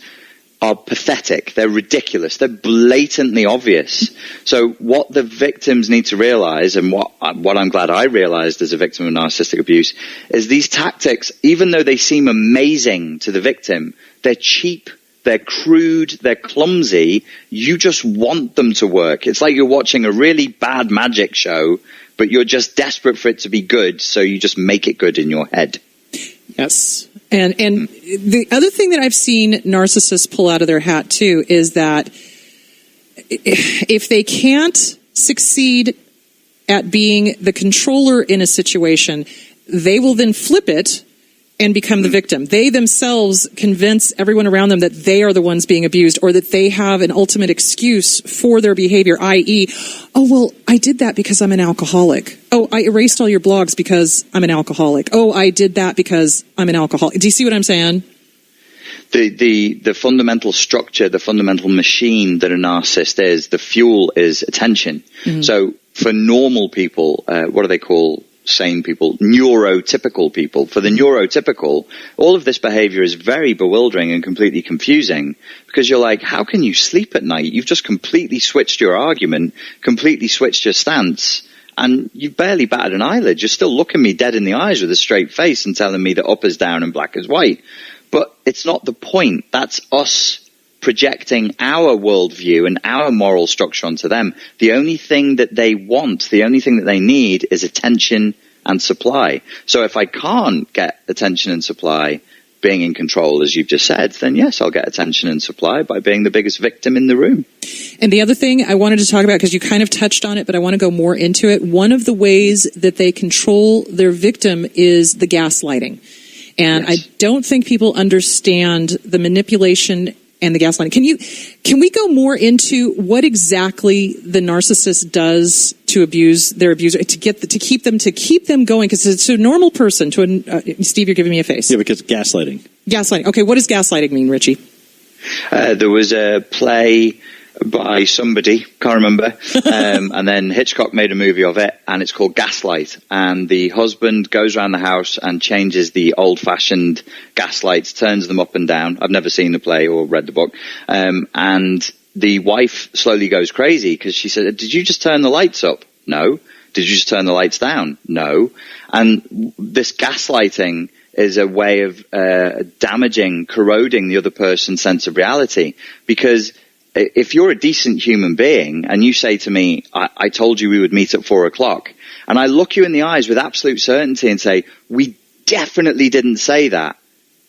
are pathetic. They're ridiculous. They're blatantly obvious. So what the victims need to realize, and what I'm glad I realized as a victim of narcissistic abuse, is these tactics, even though they seem amazing to the victim, they're cheap. They're crude, they're clumsy, you just want them to work. It's like you're watching a really bad magic show, but you're just desperate for it to be good, so you just make it good in your head. Yes. And the other thing that I've seen narcissists pull out of their hat, too, is that if they can't succeed at being the controller in a situation, they will then flip it and become the victim. They themselves convince everyone around them that they are the ones being abused, or that they have an ultimate excuse for their behavior, i.e., oh, well, I did that because I'm an alcoholic. Oh, I erased all your blogs because I'm an alcoholic. Oh, I did that because I'm an alcoholic. Do you see what I'm saying? The fundamental structure, the fundamental machine that a narcissist is, the fuel is attention. Mm-hmm. So for normal people, what do they call sane people? Neurotypical people. For the neurotypical, all of this behavior is very bewildering and completely confusing, because you're like, how can you sleep at night? You've just completely switched your argument, completely switched your stance, and you've barely batted an eyelid. You're still looking me dead in the eyes with a straight face and telling me that up is down and black is white. But it's not the point. That's us projecting our worldview and our moral structure onto them. The only thing that they want, the only thing that they need is attention and supply. So if I can't get attention and supply being in control, as you've just said, then yes, I'll get attention and supply by being the biggest victim in the room. And the other thing I wanted to talk about, because you kind of touched on it, but I want to go more into it. One of the ways that they control their victim is the gaslighting. And yes. I don't think people understand the manipulation and the gaslighting. Can we go more into what exactly the narcissist does to abuse their abuser, to keep them going? Because it's a normal person. Steve, you're giving me a face. Yeah, because gaslighting. Gaslighting. Okay, what does gaslighting mean, Richie? There was a play by somebody, can't remember, and then Hitchcock made a movie of it, and it's called Gaslight. And the husband goes around the house and changes the old-fashioned gaslights, turns them up and down. I've never seen the play or read the book. And the wife slowly goes crazy because she said, "Did you just turn the lights up?" "No." "Did you just turn the lights down?" "No." And this gaslighting is a way of damaging, corroding the other person's sense of reality, because if you're a decent human being and you say to me, I told you we would meet at 4:00, and I look you in the eyes with absolute certainty and say, we definitely didn't say that,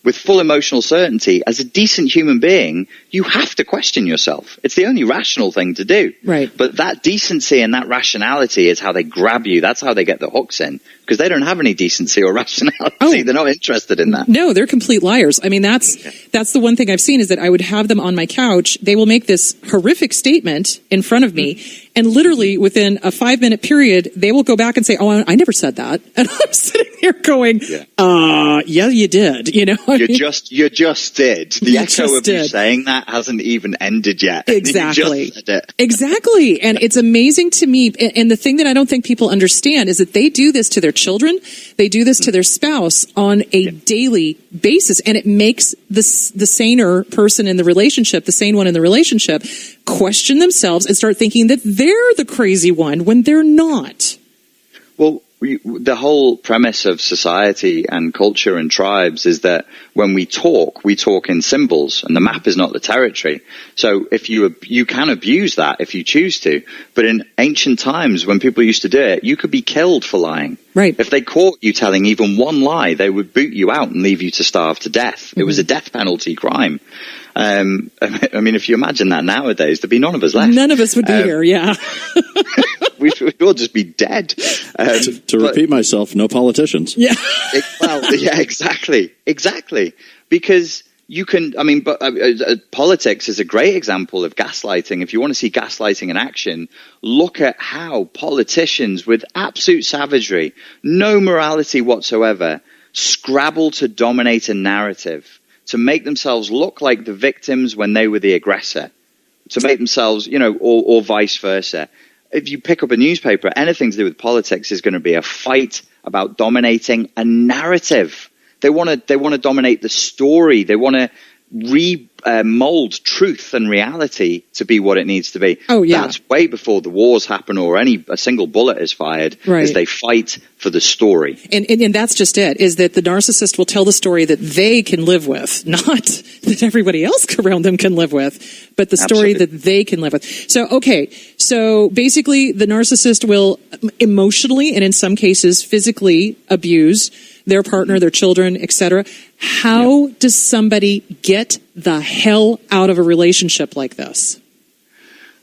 with full emotional certainty, as a decent human being, you have to question yourself. It's the only rational thing to do. Right. But that decency and that rationality is how they grab you. That's how they get the hooks in, because they don't have any decency or rationality. Oh. They're not interested in that. No, they're complete liars. I mean, that's the one thing I've seen, is that I would have them on my couch. They will make this horrific statement in front of me, and literally within a 5-minute period, they will go back and say, "Oh, I never said that." And I'm sitting here going, yeah, you did. You know, you just did. The echo of you saying that hasn't even ended yet. Exactly. You just said it. Exactly. And it's amazing to me. And the thing that I don't think people understand is that they do this to their children. They do this to their spouse on a daily basis. And it makes the saner person in the relationship, the sane one in the relationship, question themselves and start thinking that they're the crazy one when they're not. Well, the whole premise of society and culture and tribes is that when we talk in symbols, and the map is not the territory. So if you can abuse that if you choose to. But in ancient times, when people used to do it, you could be killed for lying. Right. If they caught you telling even one lie, they would boot you out and leave you to starve to death. Mm-hmm. It was a death penalty crime. I mean, if you imagine that nowadays, there'd be none of us left. None of us would be here, yeah. we'd all just be dead. To repeat myself, no politicians. Yeah. Exactly. Because you can, politics is a great example of gaslighting. If you want to see gaslighting in action, look at how politicians with absolute savagery, no morality whatsoever, scrabble to dominate a narrative, to make themselves look like the victims when they were the aggressor, to make themselves, or vice versa. If you pick up a newspaper, anything to do with politics is going to be a fight about dominating a narrative. They want to dominate the story. They want to mold truth and reality to be what it needs to be. Oh, yeah. That's way before the wars happen or a single bullet is fired. Right. Is they fight for the story. And that's just it, is that the narcissist will tell the story that they can live with, not that everybody else around them can live with, but the story that they can live with. So basically the narcissist will emotionally and in some cases physically abuse their partner, their children, etc. How does somebody get the hell out of a relationship like this?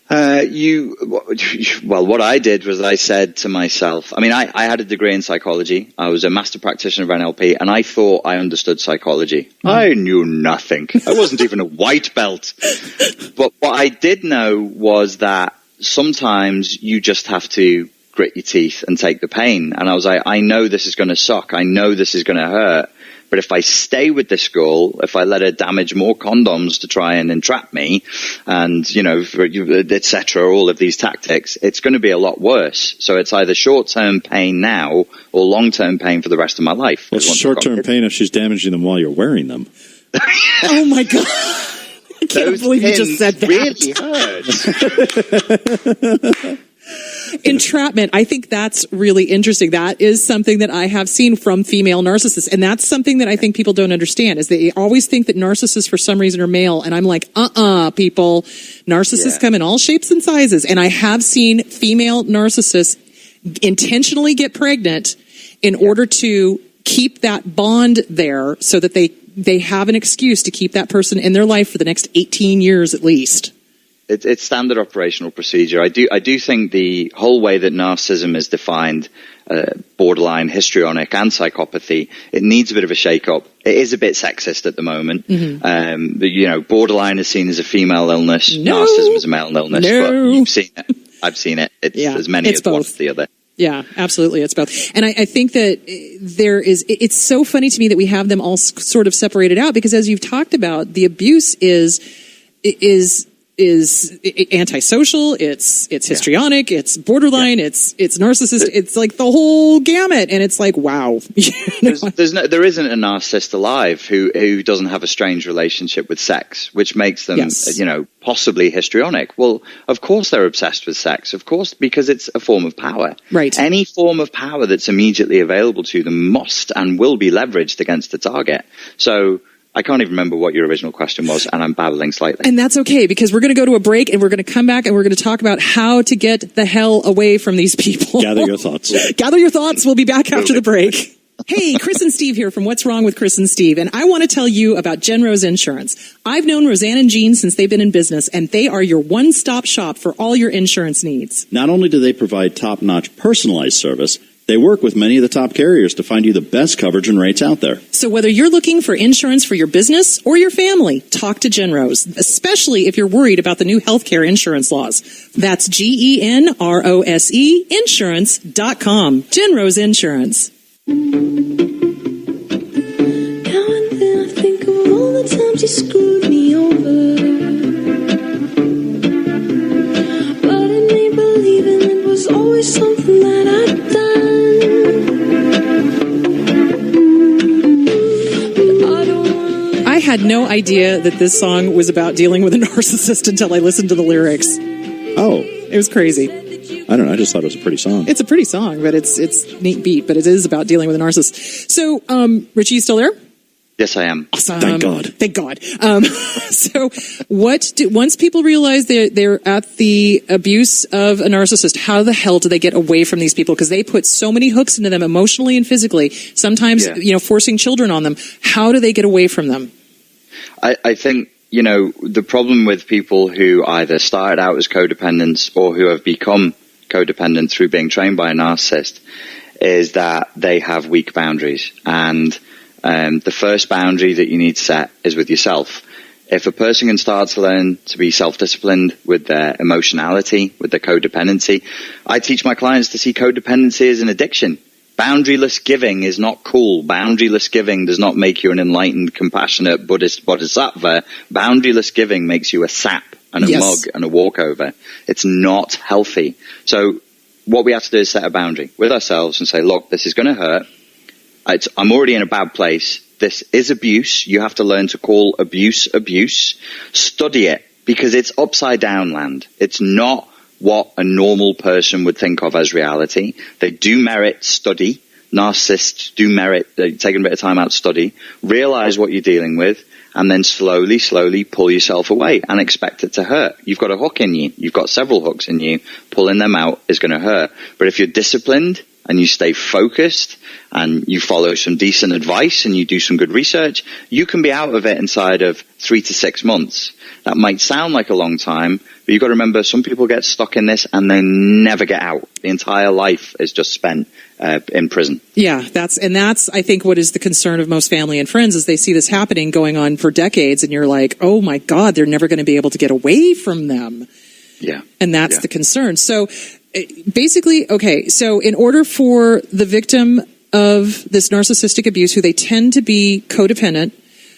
What I did was I said to myself, I had a degree in psychology. I was a master practitioner of NLP, and I thought I understood psychology. I knew nothing. I wasn't even a white belt. But what I did know was that sometimes you just have to grit your teeth and take the pain. And I was like, I know this is going to suck. I know this is going to hurt. But if I stay with this girl, if I let her damage more condoms to try and entrap me and, etc., all of these tactics, it's going to be a lot worse. So it's either short-term pain now or long-term pain for the rest of my life. Well, short-term pain if she's damaging them while you're wearing them. Oh, my God. I can't believe you just said that. Really hurt. Entrapment. I think that's really interesting. That is something that I have seen from female narcissists. And that's something that I think people don't understand, is they always think that narcissists for some reason are male. And I'm like, people, narcissists come in all shapes and sizes. And I have seen female narcissists intentionally get pregnant in order to keep that bond there so that they have an excuse to keep that person in their life for the next 18 years at least. It's standard operational procedure. I do think the whole way that narcissism is defined, borderline, histrionic, and psychopathy, it needs a bit of a shake-up. It is a bit sexist at the moment. Mm-hmm. Borderline is seen as a female illness. No. Narcissism is a male illness. But you've seen it. I've seen it. It's as many as both. One as the other. Yeah, absolutely. It's both. And I think that it's so funny to me that we have them all sort of separated out, because as you've talked about, the abuse is antisocial, it's histrionic, it's borderline, it's narcissist, it's like the whole gamut, and it's like, wow. There isn't a narcissist alive who doesn't have a strange relationship with sex, which makes them, possibly histrionic. Well, of course they're obsessed with sex, of course, because it's a form of power. Right. Any form of power that's immediately available to them must and will be leveraged against the target. So I can't even remember what your original question was, and I'm babbling slightly. And that's okay, because we're going to go to a break, and we're going to come back, and we're going to talk about how to get the hell away from these people. Gather your thoughts. Gather your thoughts. We'll be back after the break. Hey, Kris and Steve here from What's Wrong with Kris and Steve, and I want to tell you about Genrose Insurance. I've known Roseanne and Jean since they've been in business, and they are your one-stop shop for all your insurance needs. Not only do they provide top-notch personalized service, they work with many of the top carriers to find you the best coverage and rates out there. So whether you're looking for insurance for your business or your family, talk to Genrose, especially if you're worried about the new healthcare insurance laws. That's Genrose insurance.com. Genrose Insurance. Now and then I think of all the times you screwed me over, but I ain't believing it was always something that I'd done. I had no idea that this song was about dealing with a narcissist until I listened to the lyrics. Oh. It was crazy. I don't know. I just thought it was a pretty song. It's a pretty song, but it's neat beat, but it is about dealing with a narcissist. So, Richie, you still there? Yes, I am. Awesome. Thank God. Thank God. So once people realize they're at the abuse of a narcissist, how the hell do they get away from these people? Because they put so many hooks into them emotionally and physically, sometimes, forcing children on them. How do they get away from them? I think, the problem with people who either started out as codependents or who have become codependent through being trained by a narcissist is that they have weak boundaries. And the first boundary that you need to set is with yourself. If a person can start to learn to be self-disciplined with their emotionality, with their codependency, I teach my clients to see codependency as an addiction. Boundaryless giving is not cool. Boundaryless giving does not make you an enlightened, compassionate Buddhist bodhisattva. Boundaryless giving makes you a sap and a mug and a walkover. It's not healthy. So what we have to do is set a boundary with ourselves and say, look, this is going to hurt. I'm already in a bad place. This is abuse. You have to learn to call abuse abuse. Study it, because it's upside down land. It's not what a normal person would think of as reality. They do merit study. Narcissists do merit taking a bit of time out to study, realize what you're dealing with, and then slowly pull yourself away and expect it to hurt. You've got a hook in you. You've got several hooks in you. Pulling them out is going to hurt. But if you're disciplined and you stay focused and you follow some decent advice and you do some good research, you can be out of it inside of 3 to 6 months. That might sound like a long time, but you've got to remember, some people get stuck in this and they never get out. The entire life is just spent in prison. Yeah, that's I think what is the concern of most family and friends is they see this happening going on for decades, and you're like, oh my God, they're never going to be able to get away from them. Yeah. And that's the concern. So basically, okay, so in order for the victim of this narcissistic abuse, who they tend to be codependent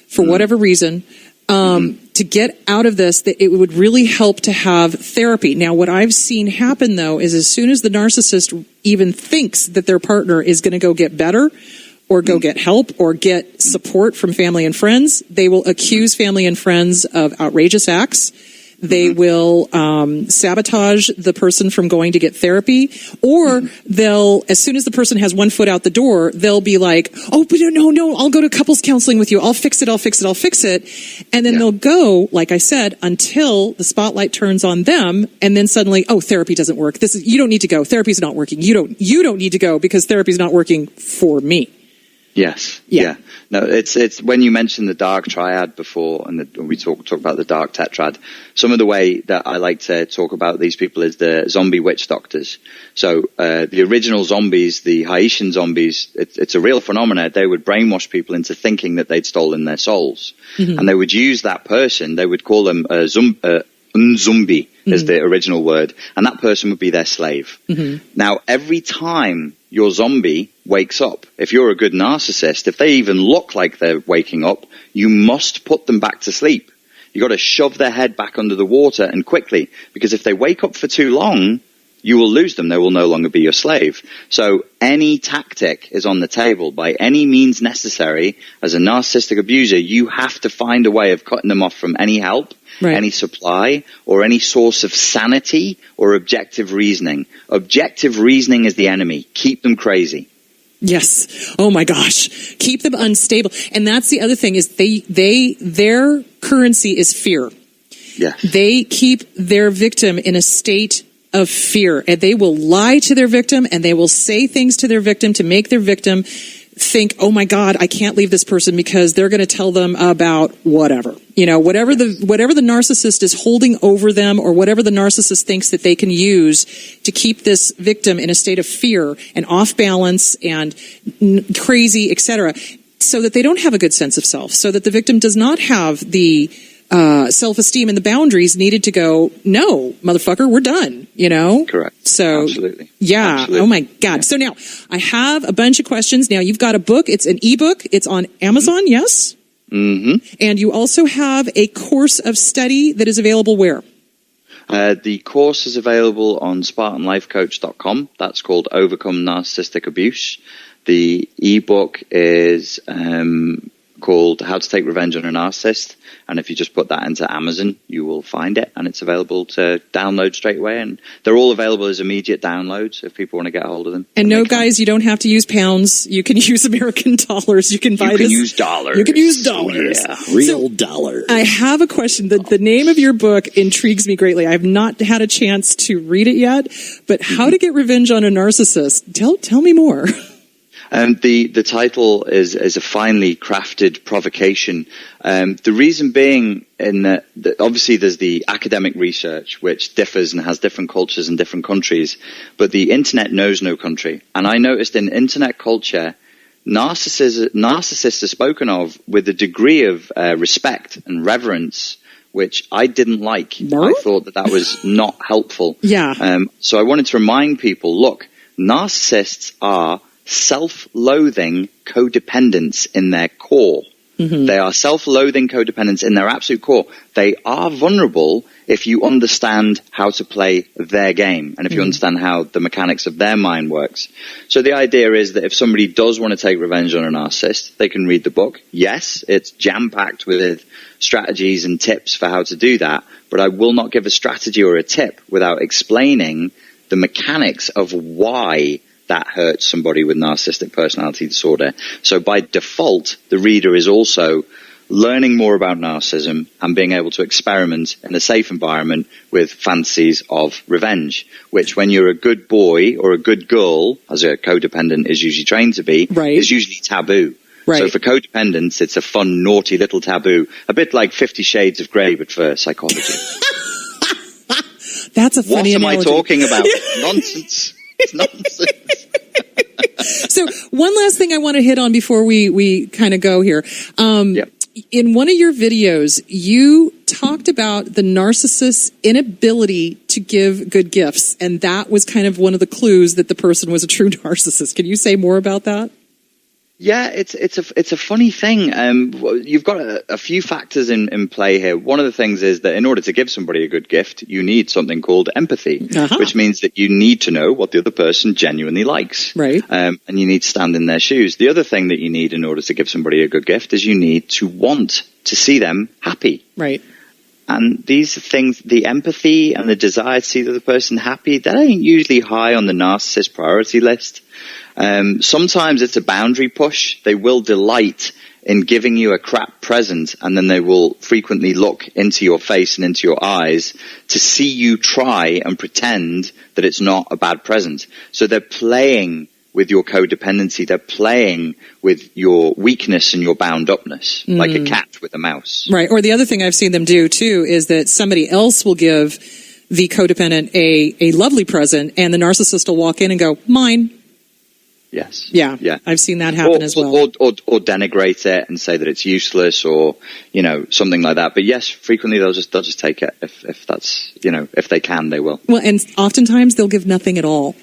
for whatever reason, to get out of this, that it would really help to have therapy. Now, what I've seen happen, though, is as soon as the narcissist even thinks that their partner is going to go get better or go get help or get support from family and friends, they will accuse family and friends of outrageous acts. They will sabotage the person from going to get therapy, or they'll, as soon as the person has one foot out the door, they'll be like, oh, but no, I'll go to couples counseling with you. I'll fix it. And then they'll go, like I said, until the spotlight turns on them, and then suddenly, oh, therapy doesn't work. You don't need to go. Therapy's not working. You don't need to go because therapy's not working for me. Yes. Yeah. No, it's when you mentioned the dark triad before, and when we talk about the dark tetrad, some of the way that I like to talk about these people is the zombie witch doctors. So the original zombies, the Haitian zombies, it's a real phenomenon. They would brainwash people into thinking that they'd stolen their souls, and they would use that person. They would call them unzombie is the original word, and that person would be their slave. Now, every time your zombie wakes up, if you're a good narcissist, if they even look like they're waking up, you must put them back to sleep. You got to shove their head back under the water, and quickly, because if they wake up for too long, you will lose them. They will no longer be your slave. So any tactic is on the table. By any means necessary, as a narcissistic abuser, you have to find a way of cutting them off from any help, any supply, or any source of sanity or objective reasoning. Objective reasoning is the enemy. Keep them crazy. Yes. Oh my gosh. Keep them unstable. And that's the other thing, is their currency is fear. Yeah. They keep their victim in a state of fear, and they will lie to their victim, and they will say things to their victim to make their victim think, oh my God, I can't leave this person because they're going to tell them about whatever, whatever the narcissist is holding over them, or whatever the narcissist thinks that they can use to keep this victim in a state of fear and off balance and crazy, etc., so that they don't have a good sense of self, so that the victim does not have the self-esteem and the boundaries needed to go, no, motherfucker, we're done, Correct. So, absolutely. Yeah. Absolutely. Oh my God. Yeah. So now I have a bunch of questions. Now you've got a book. It's an ebook. It's on Amazon. Yes. Mm-hmm. And you also have a course of study that is available where? The course is available on SpartanLifeCoach.com. That's called Overcome Narcissistic Abuse. The ebook is called How to Take Revenge on a Narcissist, and if you just put that into Amazon, you will find it, and it's available to download straight away, and they're all available as immediate downloads if people want to get a hold of them. And no, guys, you don't have to use pounds. You can use American dollars. You can buy this. You can use dollars. You can use dollars. Yeah, real dollars. I have a question. The name of your book intrigues me greatly. I've not had a chance to read it yet, but How to Get Revenge on a Narcissist. Tell me more. The title is a finely crafted provocation. The reason being in that obviously there's the academic research which differs and has different cultures in different countries, but the internet knows no country. And I noticed in internet culture, narcissists are spoken of with a degree of respect and reverence which I didn't like. No? I thought that was not helpful. Yeah. So I wanted to remind people, look, narcissists are self-loathing codependents in their core. Mm-hmm. They are self-loathing codependents in their absolute core. They are vulnerable if you understand how to play their game and if you understand how the mechanics of their mind works. So the idea is that if somebody does want to take revenge on a narcissist, they can read the book. Yes, it's jam-packed with strategies and tips for how to do that, but I will not give a strategy or a tip without explaining the mechanics of why that hurts somebody with narcissistic personality disorder. So by default, the reader is also learning more about narcissism and being able to experiment in a safe environment with fantasies of revenge, which when you're a good boy or a good girl, as a codependent is usually trained to be, is usually taboo. Right. So for codependents, it's a fun, naughty little taboo, a bit like 50 Shades of Grey, but for psychology. That's a funny analogy. What am I talking about? Nonsense. It's nonsense. So one last thing I want to hit on before we kind of go here. In one of your videos, you talked about the narcissist's inability to give good gifts, and that was kind of one of the clues that the person was a true narcissist. Can you say more about that? Yeah, it's a funny thing. You've got a few factors in play here. One of the things is that in order to give somebody a good gift, you need something called empathy, which means that you need to know what the other person genuinely likes. Right. And you need to stand in their shoes. The other thing that you need in order to give somebody a good gift is you need to want to see them happy. Right. And these things, the empathy and the desire to see the other person happy, that ain't usually high on the narcissist priority list. Sometimes it's a boundary push. They will delight in giving you a crap present, and then they will frequently look into your face and into your eyes to see you try and pretend that it's not a bad present. So they're playing with your codependency. They're playing with your weakness and your bound upness, like a cat with a mouse. Right. Or the other thing I've seen them do, too, is that somebody else will give the codependent a lovely present, and the narcissist will walk in and go, mine. Yes. Yeah. I've seen that happen as well. Or denigrate it and say that it's useless, or something like that. But yes, frequently they'll just take it if that's if they can, they will. Well, and oftentimes they'll give nothing at all.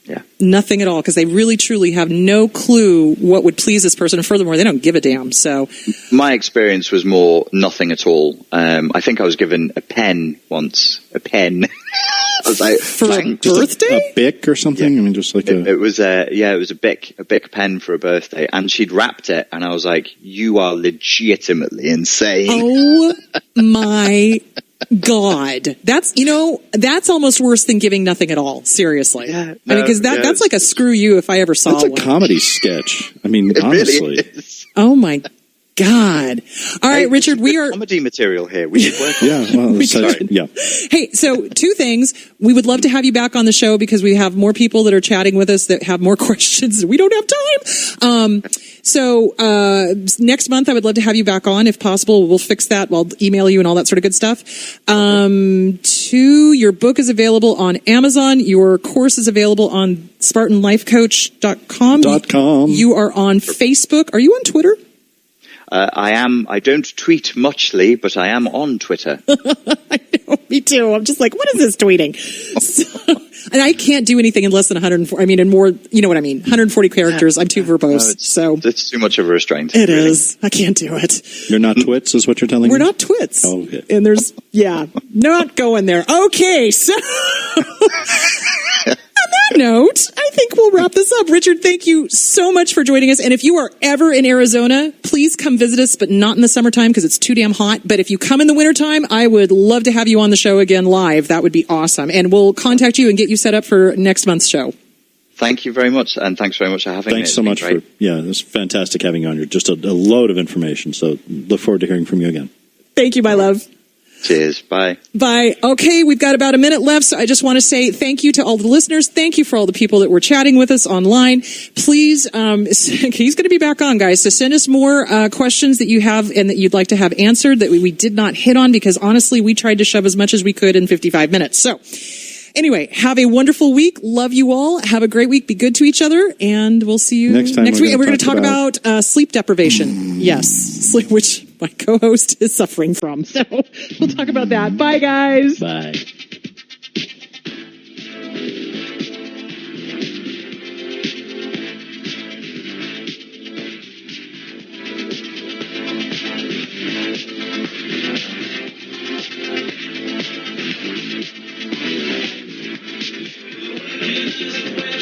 Yeah. Nothing at all, because they really truly have no clue what would please this person, and furthermore, they don't give a damn. So my experience was more nothing at all. I think I was given a pen once. A pen. I was like, for a birthday? A Bic or something? Yeah. I mean, just like it was a Bic pen for a birthday, and she'd wrapped it, and I was like, you are legitimately insane. Oh my God. That's almost worse than giving nothing at all. Seriously. Yeah, no, because that's like a screw you if I ever saw one. That's a comedy sketch. I mean, honestly. Really is. Oh my God. All right, Richard, we are comedy material here. We should work. Yeah. Hey, so two things. We would love to have you back on the show because we have more people that are chatting with us that have more questions. We don't have time. So next month, I would love to have you back on if possible. We'll fix that. We'll email you and all that sort of good stuff. Two, your book is available on Amazon. Your course is available on SpartanLifeCoach.com. You are on Facebook. Are you on Twitter? I am. I don't tweet muchly, but I am on Twitter. I know, me too. I'm just like, what is this tweeting? And I can't do anything in less than 140. I mean, in more, you know what I mean? 140 characters. I'm too verbose. No, it's too much of a restraint. It really is. I can't do it. You're not twits, is what you're telling me? We're not twits. Oh, okay. And there's, not going there. Okay, so on that note, I think we'll wrap this up. Richard, thank you so much for joining us. And if you are ever in Arizona, please come visit us, but not in the summertime because it's too damn hot. But if you come in the wintertime, I would love to have you on the show again live. That would be awesome. And we'll contact you and get you set up for next month's show. Thank you very much. And thanks very much for having me. Thanks so much it's fantastic having you on. You're just a load of information. So look forward to hearing from you again. Thank you, my love. Cheers. Bye. Bye. Okay, we've got about a minute left, so I just want to say thank you to all the listeners. Thank you for all the people that were chatting with us online. Please, he's going to be back on, guys, so send us more questions that you have and that you'd like to have answered that we did not hit on, because honestly, we tried to shove as much as we could in 55 minutes. So anyway, have a wonderful week. Love you all. Have a great week. Be good to each other, and we'll see you next week. And we're going to talk about sleep deprivation. Yes, sleep, which my co-host is suffering from. So we'll talk about that. Bye, guys. Bye. Just